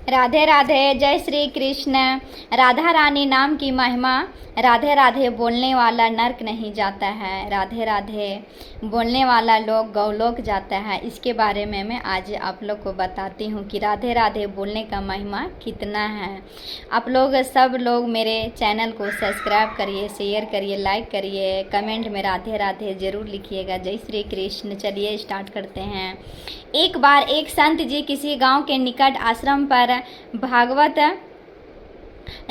राधे राधे। जय श्री कृष्ण। राधा रानी नाम की महिमा। राधे राधे बोलने वाला नर्क नहीं जाता है। राधे राधे बोलने वाला लोग गौलोक जाता है। इसके बारे में मैं आज आप लोग को बताती हूँ कि राधे राधे बोलने का महिमा कितना है। आप लोग सब लोग मेरे चैनल को सब्सक्राइब करिए, शेयर करिए, लाइक करिए, कमेंट में राधे राधे ज़रूर लिखिएगा। जय श्री कृष्ण। चलिए स्टार्ट करते हैं। एक बार एक संत जी किसी गांव के निकट आश्रम पर भागवत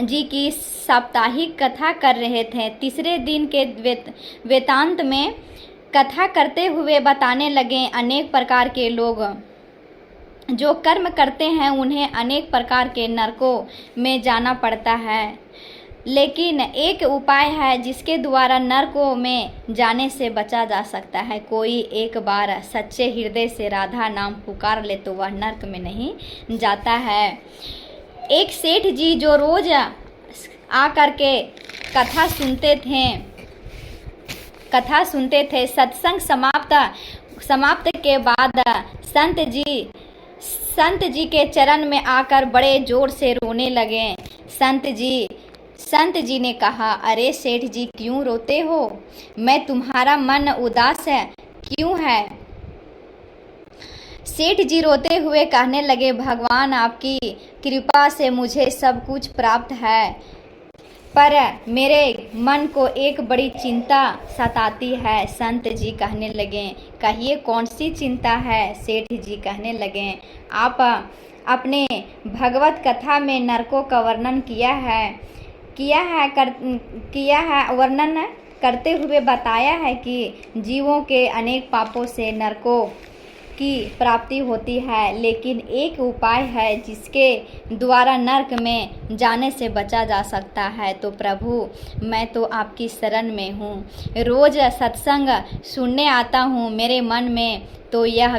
जी की साप्ताहिक कथा कर रहे थे। तीसरे दिन के वेदांत में कथा करते हुए बताने लगे, अनेक प्रकार के लोग जो कर्म करते हैं उन्हें अनेक प्रकार के नरकों में जाना पड़ता है, लेकिन एक उपाय है जिसके द्वारा नरकों में जाने से बचा जा सकता है। कोई एक बार सच्चे हृदय से राधा नाम पुकार ले तो वह नरक में नहीं जाता है। एक सेठ जी जो रोज आकर के कथा सुनते थे, सत्संग समाप्त के बाद संत जी के चरण में आकर बड़े जोर से रोने लगे। संत जी ने कहा, अरे सेठ जी क्यों रोते हो? मैं तुम्हारा मन उदास क्यों है? सेठ जी रोते हुए कहने लगे, भगवान आपकी कृपा से मुझे सब कुछ प्राप्त है, पर मेरे मन को एक बड़ी चिंता सताती है। संत जी कहने लगे, कहिए कौन सी चिंता है? सेठ जी कहने लगे, आप अपने भगवत कथा में नरकों का वर्णन किया है वर्णन करते हुए बताया है कि जीवों के अनेक पापों से नरकों की प्राप्ति होती है, लेकिन एक उपाय है जिसके द्वारा नरक में जाने से बचा जा सकता है। तो प्रभु मैं तो आपकी शरण में हूँ, रोज सत्संग सुनने आता हूँ। मेरे मन में तो यह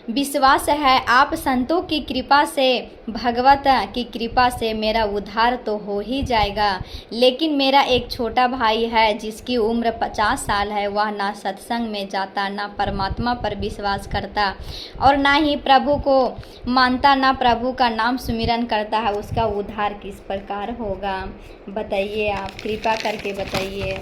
विश्वास है आप संतों की कृपा से, भगवत की कृपा से मेरा उद्धार तो हो ही जाएगा। लेकिन मेरा एक छोटा भाई है जिसकी उम्र 50 साल है। वह ना सत्संग में जाता, ना परमात्मा पर विश्वास करता और ना ही प्रभु को मानता, ना प्रभु का नाम सुमिरन करता है। उसका उद्धार किस प्रकार होगा? बताइए, आप कृपा करके बताइए।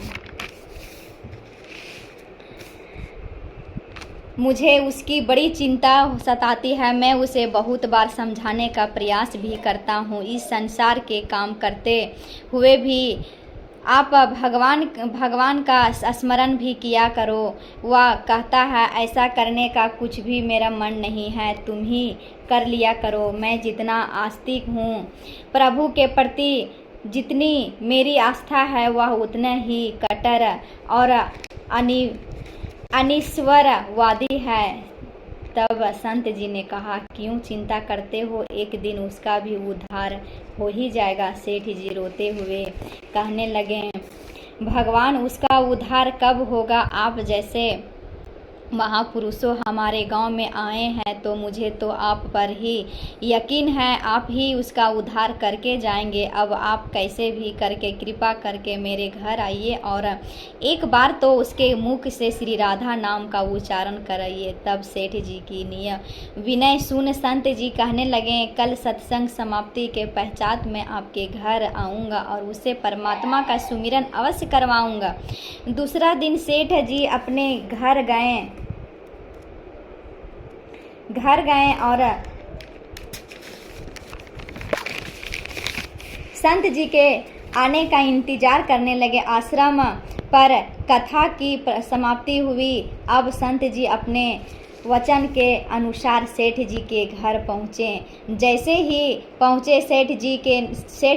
मुझे उसकी बड़ी चिंता सताती है। मैं उसे बहुत बार समझाने का प्रयास भी करता हूँ। इस संसार के काम करते हुए भी आप भगवान का स्मरण भी किया करो। वह कहता है, ऐसा करने का कुछ भी मेरा मन नहीं है, तुम ही कर लिया करो। मैं जितना आस्तिक हूँ, प्रभु के प्रति जितनी मेरी आस्था है, वह उतना ही कट्टर और अनिश्वरवादी है। तब संत जी ने कहा, क्यों चिंता करते हो? एक दिन उसका भी उद्धार हो ही जाएगा। सेठ जी रोते हुए कहने लगे, भगवान उसका उद्धार कब होगा? आप जैसे महापुरुषों हमारे गांव में आए हैं तो मुझे तो आप पर ही यकीन है, आप ही उसका उद्धार करके जाएंगे। अब आप कैसे भी करके कृपा करके मेरे घर आइए और एक बार तो उसके मुख से श्री राधा नाम का उच्चारण कराइए। तब सेठ जी की विनय सुन संत जी कहने लगे, कल सत्संग समाप्ति के पश्चात मैं आपके घर आऊँगा और उसे परमात्मा का सुमिरन अवश्य करवाऊँगा। दूसरा दिन सेठ जी अपने घर गए और संत जी के आने का इंतजार करने लगे। आश्रम पर कथा की समाप्ति हुई। अब संत जी अपने वचन के अनुसार सेठ जी के घर पहुँचे। जैसे ही पहुँचे सेठ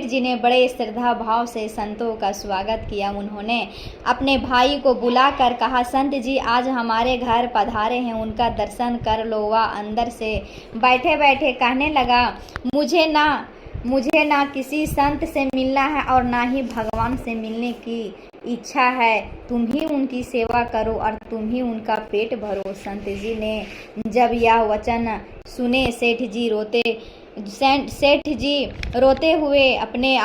जी ने बड़े श्रद्धा भाव से संतों का स्वागत किया। उन्होंने अपने भाई को बुलाकर कहा, संत जी आज हमारे घर पधारे हैं, उनका दर्शन कर लो। वह अंदर से बैठे बैठे कहने लगा, मुझे ना किसी संत से मिलना है और ना ही भगवान से मिलने की इच्छा है। तुम ही उनकी सेवा करो और तुम ही उनका पेट भरो। संत जी ने जब यह वचन सुने, सेठ जी रोते हुए अपने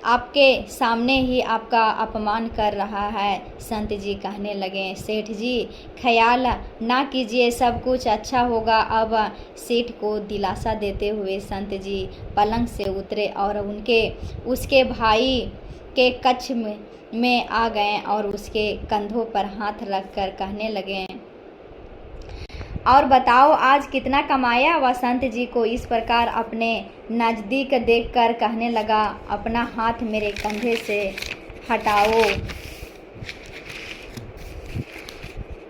आपके सामने ही आपका अपमान कर रहा है। संत जी कहने लगे, सेठ जी ख्याल ना कीजिए, सब कुछ अच्छा होगा। अब सेठ को दिलासा देते हुए संत जी पलंग से उतरे और उसके भाई के कक्ष में आ गए और उसके कंधों पर हाथ रखकर कहने लगे, और बताओ आज कितना कमाया। वह संत जी को इस प्रकार अपने नज़दीक देखकर कहने लगा, अपना हाथ मेरे कंधे से हटाओ।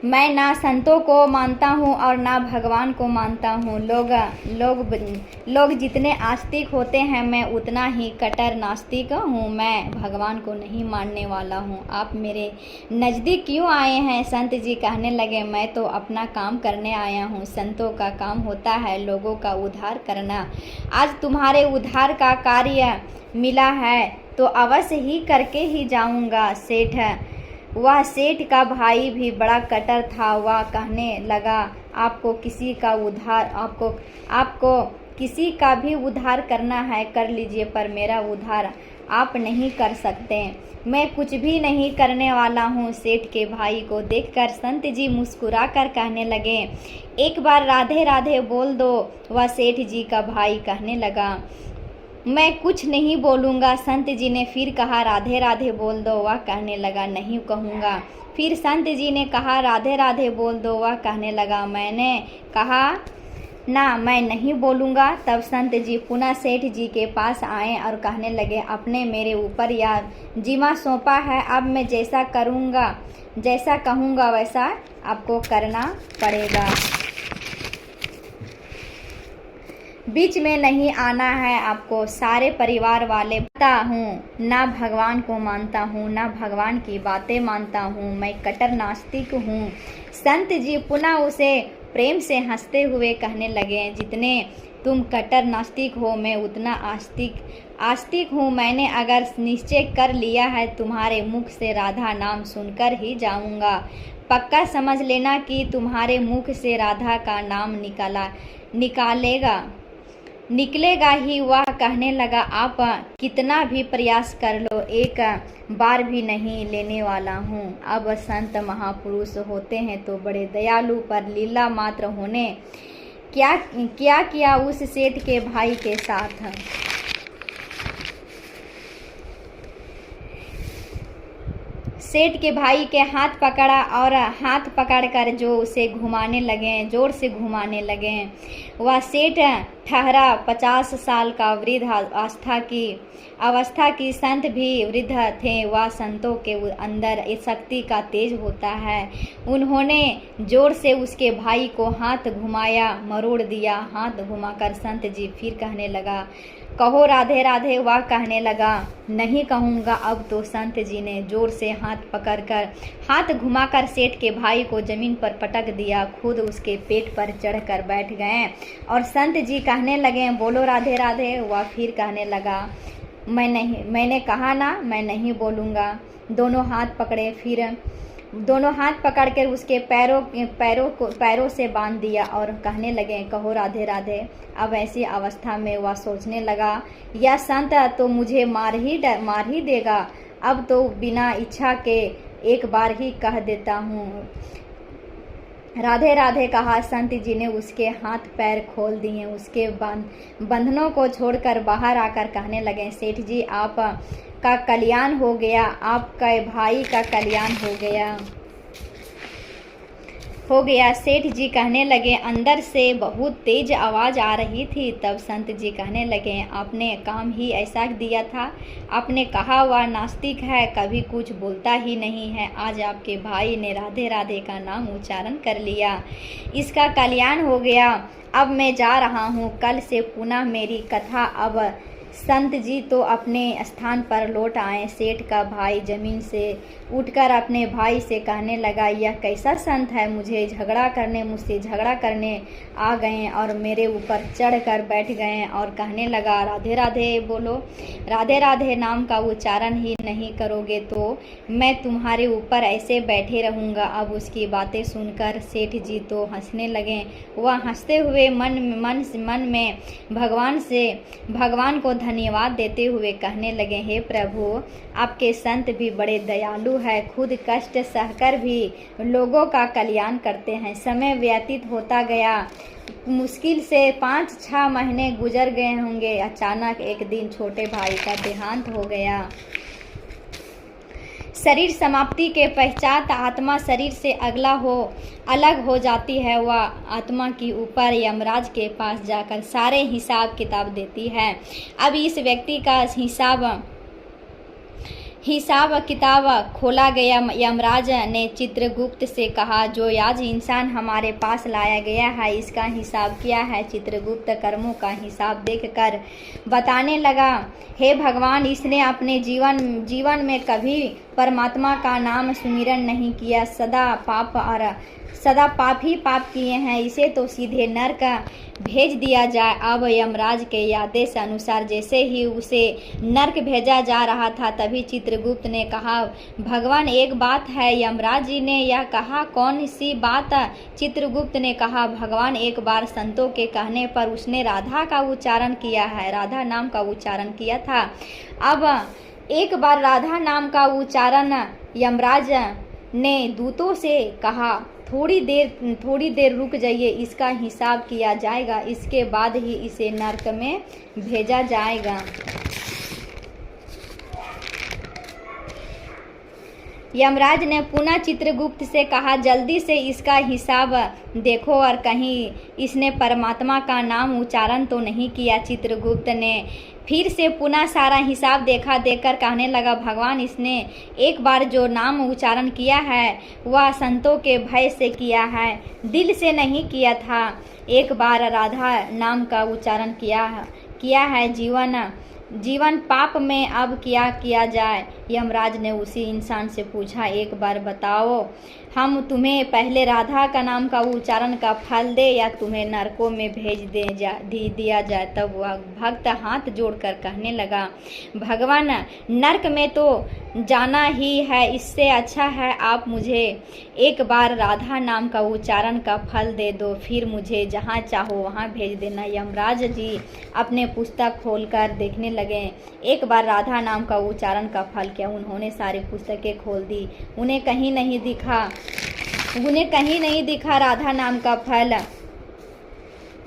मैं ना संतों को मानता हूँ और ना भगवान को मानता हूँ। लोग जितने आस्तिक होते हैं, मैं उतना ही कट्टर नास्तिक हूँ। मैं भगवान को नहीं मानने वाला हूँ। आप मेरे नज़दीक क्यों आए हैं? संत जी कहने लगे, मैं तो अपना काम करने आया हूँ। संतों का काम होता है लोगों का उद्धार करना। आज तुम्हारे उद्धार का कार्य मिला है तो अवश्य ही करके ही जाऊँगा। वह सेठ का भाई भी बड़ा कट्टर था। वह कहने लगा, आपको किसी का भी उद्धार करना है कर लीजिए, पर मेरा उद्धार आप नहीं कर सकते। मैं कुछ भी नहीं करने वाला हूँ। सेठ के भाई को देखकर संत जी मुस्कुरा कर कहने लगे, एक बार राधे राधे बोल दो। वह सेठ जी का भाई कहने लगा, मैं कुछ नहीं बोलूँगा। संत जी ने फिर कहा, राधे राधे बोल दो। वह कहने लगा, नहीं कहूँगा। फिर संत जी ने कहा, राधे राधे बोल दो। वह कहने लगा, मैंने कहा ना, मैं नहीं बोलूँगा। तब संत जी पुनः सेठ जी के पास आए और कहने लगे, आपने मेरे ऊपर यह जिम्मा सौंपा है, अब मैं जैसा कहूँगा वैसा आपको करना पड़ेगा। बीच में नहीं आना है आपको। सारे परिवार वाले मानता हूँ, ना भगवान को मानता हूँ, ना भगवान की बातें मानता हूँ। मैं कट्टर नास्तिक हूँ। संत जी पुनः उसे प्रेम से हंसते हुए कहने लगे, जितने तुम कट्टर नास्तिक हो, मैं उतना आस्तिक हूँ। मैंने अगर निश्चय कर लिया है, तुम्हारे मुख से राधा नाम सुनकर ही जाऊँगा। पक्का समझ लेना कि तुम्हारे मुख से राधा का नाम निकलेगा ही। वह कहने लगा, आप कितना भी प्रयास कर लो, एक बार भी नहीं लेने वाला हूँ। अब संत महापुरुष होते हैं तो बड़े दयालु, पर लीला मात्र होने क्या किया उस सेठ के भाई के साथ। सेठ के भाई के हाथ पकड़ा और हाथ पकड़कर जोर से घुमाने लगे। वह सेठ ठहरा 50 साल का वृद्ध अवस्था की संत भी वृद्ध थे। वह संतों के अंदर शक्ति का तेज होता है। उन्होंने जोर से उसके भाई को हाथ घुमाया, मरोड़ दिया। हाथ घुमाकर संत जी फिर कहने लगा, कहो राधे राधे। वह कहने लगा, नहीं कहूँगा अब तो। संत जी ने जोर से हाथ घुमाकर सेठ के भाई को जमीन पर पटक दिया। खुद उसके पेट पर चढ़कर बैठ गए और संत जी कहने लगे, बोलो राधे राधे। वह फिर कहने लगा, मैंने कहा ना, मैं नहीं बोलूँगा। दोनों हाथ पकड़कर उसके पैरों से बांध दिया और कहने लगे, कहो राधे राधे। अब ऐसी अवस्था में वह सोचने लगा, यह संत तो मुझे मार ही देगा। अब तो बिना इच्छा के एक बार ही कह देता हूँ, राधे राधे कहा। संत जी ने उसके हाथ पैर खोल दिए। उसके बंधनों को छोड़कर बाहर आकर कहने लगे, सेठ जी आप का कल्याण हो गया, आपके भाई का कल्याण हो गया। सेठ जी कहने लगे, अंदर से बहुत तेज आवाज़ आ रही थी। तब संत जी कहने लगे, आपने काम ही ऐसा दिया था। आपने कहा वह नास्तिक है, कभी कुछ बोलता ही नहीं है। आज आपके भाई ने राधे राधे का नाम उच्चारण कर लिया, इसका कल्याण हो गया। अब मैं जा रहा हूँ, कल से पुनः मेरी कथा। अब संत जी तो अपने स्थान पर लौट आए। सेठ का भाई जमीन से उठकर अपने भाई से कहने लगा, यह कैसा संत है, मुझसे झगड़ा करने आ गए और मेरे ऊपर चढ़कर बैठ गए और कहने लगा, राधे राधे बोलो। राधे राधे नाम का उच्चारण ही नहीं करोगे तो मैं तुम्हारे ऊपर ऐसे बैठे रहूँगा। अब उसकी बातें सुनकर सेठ जी तो हंसने लगे। वह हंसते हुए मन में भगवान को धन्यवाद देते हुए कहने लगे, हे प्रभु, आपके संत भी बड़े दयालु हैं, खुद कष्ट सहकर भी लोगों का कल्याण करते हैं। समय व्यतीत होता गया, मुश्किल से 5-6 महीने गुजर गए होंगे। अचानक एक दिन छोटे भाई का देहांत हो गया। शरीर समाप्ति के पश्चात आत्मा शरीर से अलग हो जाती है। वह आत्मा की ऊपर यमराज के पास जाकर सारे हिसाब किताब देती है। अब इस व्यक्ति का हिसाब किताब खोला गया। यमराज ने चित्रगुप्त से कहा, जो आज इंसान हमारे पास लाया गया है, इसका हिसाब क्या है? चित्रगुप्त कर्मों का हिसाब देखकर बताने लगा, हे भगवान, इसने अपने जीवन में कभी परमात्मा का नाम सुमिरन नहीं किया, सदा पाप ही पाप किए हैं, इसे तो सीधे नरक भेज दिया जाए। अब यमराज के आदेश अनुसार जैसे ही उसे नरक भेजा जा रहा था, तभी चित्रगुप्त ने कहा, भगवान, एक बात है। यमराज जी ने यह कहा, कौन सी बात? चित्रगुप्त ने कहा, भगवान, एक बार संतों के कहने पर उसने राधा का उच्चारण किया है, राधा नाम का उच्चारण किया था। अब एक बार राधा नाम का उच्चारण यमराज ने दूतों से कहा, थोड़ी देर रुक जाइए, इसका हिसाब किया जाएगा, इसके बाद ही इसे नरक में भेजा जाएगा। यमराज ने पुनः चित्रगुप्त से कहा, जल्दी से इसका हिसाब देखो और कहीं इसने परमात्मा का नाम उच्चारण तो नहीं किया। चित्रगुप्त ने फिर से पुनः सारा हिसाब देखकर कहने लगा, भगवान, इसने एक बार जो नाम उच्चारण किया है वह संतों के भय से किया है, दिल से नहीं किया था। एक बार राधा नाम का उच्चारण किया है। जीवन पाप में, अब क्या किया जाए? यमराज ने उसी इंसान से पूछा, एक बार बताओ, हम तुम्हें पहले राधा का नाम का उच्चारण का फल दे या तुम्हें नरकों में भेज दिया जाए? तब वह भक्त हाथ जोड़कर कहने लगा, भगवान, नरक में तो जाना ही है, इससे अच्छा है आप मुझे एक बार राधा नाम का उच्चारण का फल दे दो, फिर मुझे जहाँ चाहो वहाँ भेज देना। यमराज जी अपने पुस्तक खोलकर देखने लगे, एक बार राधा नाम का उच्चारण का फल क्या? उन्होंने सारी पुस्तकें खोल दी, उन्हें कहीं नहीं दिखा राधा नाम का फल।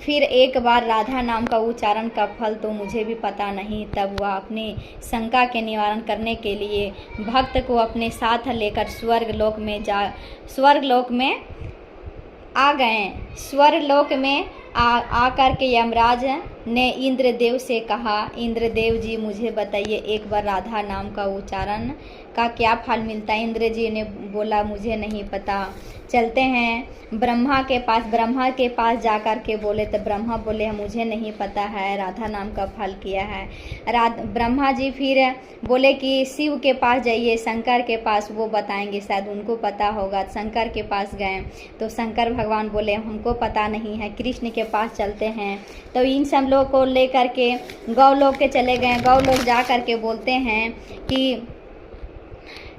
फिर एक बार राधा नाम का उच्चारण का फल तो मुझे भी पता नहीं। तब वह अपने शंका के निवारण करने के लिए भक्त को अपने साथ लेकर स्वर्गलोक में आ गए। स्वर्गलोक में आकर के यमराज ने इंद्रदेव से कहा, इंद्रदेव जी, मुझे बताइए, एक बार राधा नाम का उच्चारण का क्या फल मिलता है? इंद्र जी ने बोला, मुझे नहीं पता, चलते हैं ब्रह्मा के पास जाकर के बोले तो ब्रह्मा बोले, मुझे नहीं पता है राधा नाम का फल किया है। ब्रह्मा जी फिर बोले कि शिव के पास जाइए, शंकर के पास, वो बताएंगे, शायद उनको पता होगा। शंकर के पास गए तो शंकर भगवान बोले, हमको पता नहीं है, कृष्ण के पास चलते हैं। तो इन सब लोग को लेकर के गौलोक के चले गए। गौलोक जा कर के बोलते हैं कि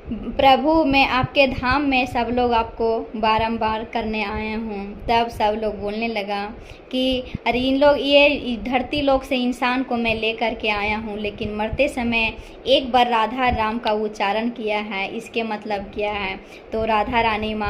प्रभु, मैं आपके धाम में सब लोग आपको बारंबार करने आए हूँ। तब सब लोग बोलने लगा कि अरे इन लोग, ये धरती लोक से इंसान को मैं लेकर के आया हूँ, लेकिन मरते समय एक बार राधा नाम का उच्चारण किया है, इसके मतलब क्या है? तो राधा रानी माँ